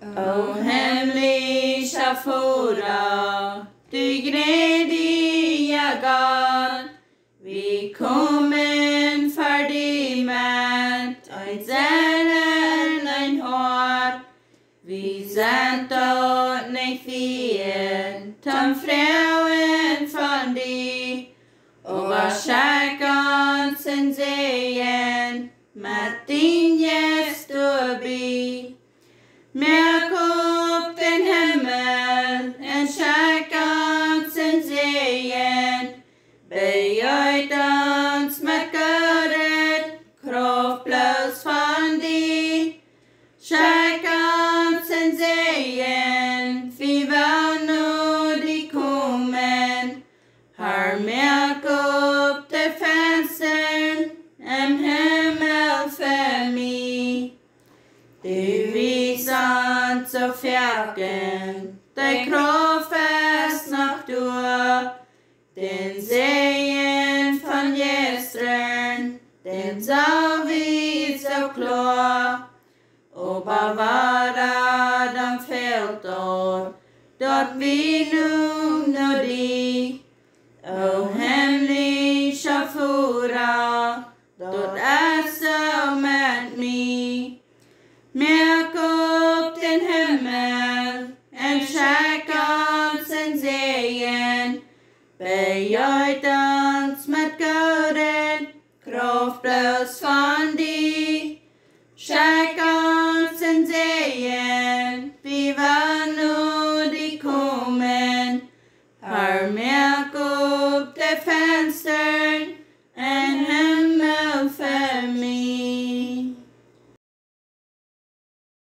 O hemliga fora, du gnediga God, vi kommer färdig med ein Zellen, ein Hår. Vi sent åt nej fien, tam frauen från dig, och var Schekj Ons en Säajen, med din gäst förbi. Märk upp den himmel, en Schekj Ons en Säajen, böjt ons med göret, kroppslös från dig. Schekj Ons en Säajen, vi var nådig kommen, har märk upp de fönstren, en himmel för mig. Du visar så fjärken, de kroppes snart door, den Säajen från gästern, den sa vi så klar. Och bevara de fältor, dort vi nu nådde. O hemliga fora, dort så med mig.